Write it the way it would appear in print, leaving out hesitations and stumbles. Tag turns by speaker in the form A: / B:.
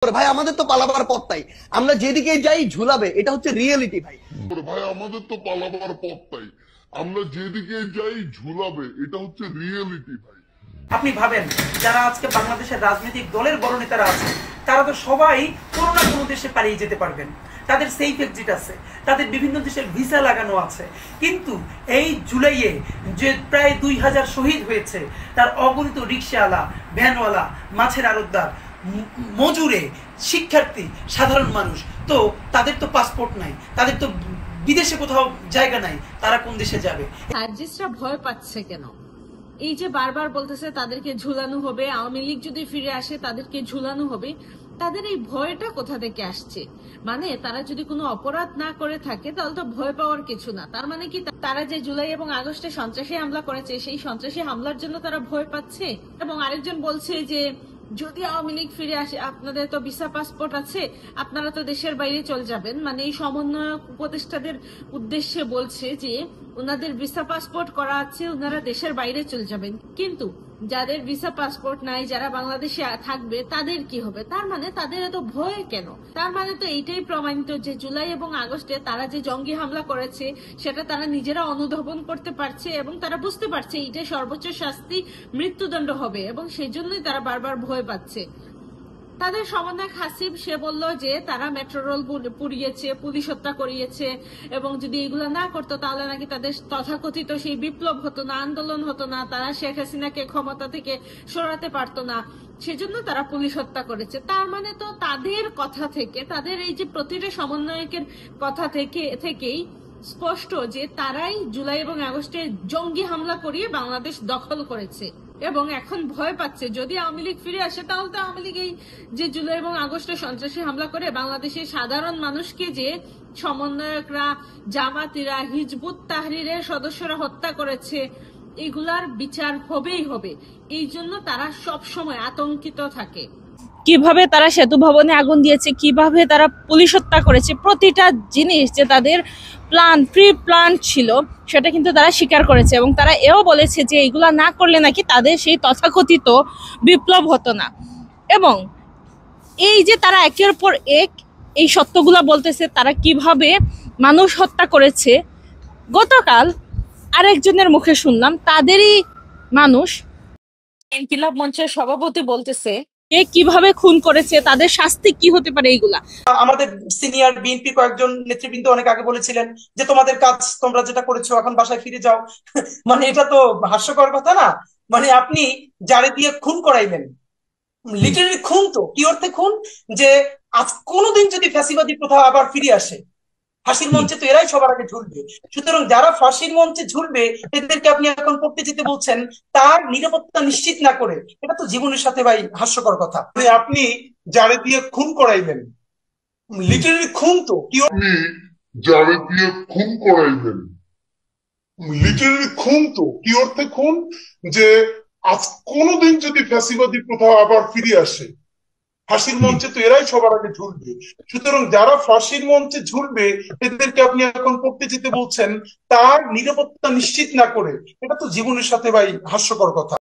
A: ভাই আমাদের তো পালাবার পথ নাই, আমরা যেদিকে যাই ঝুলাবে, এটা হচ্ছে রিয়েলিটি ভাই।
B: ভাই আমাদের তো পালাবার পথ নাই, আমরা যেদিকে যাই ঝুলাবে, এটা হচ্ছে রিয়েলিটি ভাই।
C: আপনি ভাবেন যারা আজকে বাংলাদেশের রাজনৈতিক দলের বড় নেতারা আছে তারা তো সবাই কোনো না কোনো দেশে পালিয়ে যেতে পারবেন, তাদের সেফ এক্সিট আছে, তাদের বিভিন্ন দেশের ভিসা লাগানো আছে। কিন্তু এই জুলাইয়ে যে প্রায় 2000 শহীদ হয়েছে, তার অগণিত রিক্সাওয়ালা, ভ্যানওয়ালা, মাছের আড়তদার, মজুরে, শিক্ষার্থী, সাধারণ মানুষ, তো তাদের তো পাসপোর্ট নাই, তাদের তো বিদেশে কোথাও জায়গা নাই, তারা কোন দেশে যাবে?
D: সার্জিসরা ভয় পাচ্ছে কেন? এই যে বারবার বলতেছে তাদেরকে ঝুলানো হবে, আওয়ামী লীগ যদি ফিরে আসে তাদেরকে ঝুলানো হবে, তাদের এই ভয়টা কোথা থেকে আসছে? মানে তারা যদি কোনো অপরাধ না করে থাকে তাহলে তো ভয় পাওয়ার কিছু না। তার মানে কি তারা যে জুলাই এবং আগস্টে সন্ত্রাসী হামলা করেছে সেই সন্ত্রাসী হামলার জন্য তারা ভয় পাচ্ছে? এবং আরেকজন বলছে যে যদি আওয়ামী লীগ ফিরে আসে, আপনাদের তো ভিসা পাসপোর্ট আছে, আপনারা তো দেশের বাইরে চলে যাবেন। মানে এই সমন্বয়ক উপদেষ্টাদের উদ্দেশ্যে বলছে যে ওনাদের ভিসা পাসপোর্ট করা আছে, ওনারা দেশের বাইরে চলে যাবেন। কিন্তু যাদের ভিসা পাসপোর্ট নাই, যারা বাংলাদেশে থাকবে, তাদের কি হবে? তার মানে তাদের এত ভয় কেন? তার মানে তো এইটাই প্রমাণিত যে জুলাই এবং আগস্টে তারা যে জঙ্গি হামলা করেছে সেটা তারা নিজেরা অনুধাবন করতে পারছে এবং তারা বুঝতে পারছে এইটা সর্বোচ্চ শাস্তি মৃত্যুদণ্ড হবে, এবং সেই জন্যই তারা বারবার ভয় পাচ্ছে। তাদের সমন্বয়ক হাসিব সে বলল যে তারা মেট্রো রেল পুড়িয়েছে, পুলিশ হত্যা করিয়েছে, এবং যদি এগুলো না করতো তাহলে নাকি তাদের তথাকথিত সেই বিপ্লব হতো না, আন্দোলন হতো না, তারা শেখ হাসিনাকে ক্ষমতা থেকে সরাতে পারতো না, সেজন্য তারা পুলিশ হত্যা করেছে। তার মানে তো তাদের কথা থেকে, তাদের এই যে প্রতিটা সমন্বয়কের কথা থেকেই স্পষ্ট যে তারাই জুলাই এবং আগস্টে জঙ্গি হামলা করিয়ে বাংলাদেশ দখল করেছে এবং এখন ভয় পাচ্ছে যদি আওয়ামী লীগ ফিরে আসে তাহলে তো আওয়ামী লীগ এই যে জুলাই এবং আগস্টে সন্ত্রাসী হামলা করে বাংলাদেশের সাধারণ মানুষকে যে সমন্বয়করা, জামাতিরা, হিজবুত তাহরিরের সদস্যরা হত্যা করেছে, এগুলার বিচার হবেই হবে। এই জন্য তারা সব সময় আতঙ্কিত থাকে। কিভাবে তারা সেতু ভবনে আগুন দিয়েছে, কিভাবে তারা পুলিশ হত্যা করেছে, প্রতিটা জিনিস যে তাদের প্রি প্ল্যান ছিল সেটা কিন্তু তারা স্বীকার করেছে, এবং তারা এও বলেছে যে এইগুলা না করলে নাকি তাদের সেই তথাকথিত বিপ্লব হতো না। এবং এই যে তারা একের পর এক এই সত্যগুলা বলতেছে, তারা কিভাবে মানুষ হত্যা করেছে। গতকাল আরেকজনের মুখে শুনলাম তাদেরই মানুষ, ইনকিলাব মঞ্চের সভাপতি বলতেছে কে কিভাবে খুন করেছে, তাদের শাস্তি কি হতে পারে। এইগুলা
C: আমাদের সিনিয়র বিএনপি কয়েকজন নেতৃবৃন্দ অনেক আগে বলেছিলেন যে তোমাদের কাজ তোমরা যেটা করেছো এখন বাসায় ফিরে যাও। মানে এটা তো হাস্যকর কথা না? মানে আপনি যারে দিয়ে খুন করাইলেন, লিটারালি খুন, তো কি অর্থে খুন? যে আজ কোনোদিন যদি ফ্যাসিবাদী প্রথা আবার ফিরে আসে, ফাঁসির মঞ্চে তো এরাই সবার আগে ঝুলবে। সুতরাং যারা ফাঁসির মঞ্চে ঝুলবে এদেরকে আপনি এখন পড়তে যেতে বলছেন, তার নিরাপত্তা নিশ্চিত না করে, এটা তো জীবনের সাথে ভাই হাস্যকর কথা। আপনি যারে দিয়ে খুন করাইলেন, লিটারালি খুন, তো কি
B: আপনি যারে দিয়ে খুন করাইলেন, লিটারালি খুন, তো কি অর্থে খুন? যে আজ কোনোদিন যদি ফ্যাসিবাদী প্রথা আবার ফিরে আসে, ফাঁসির মঞ্চে তো এরাই সবার আগে ঝুলবে। সুতরাং যারা ফাঁসির মঞ্চে ঝুলবে এদেরকে আপনি এখন পড়তে যেতে বলছেন, তার নিরাপত্তা নিশ্চিত না করে, এটা তো জীবনের সাথে ভাই হাস্যকর কথা।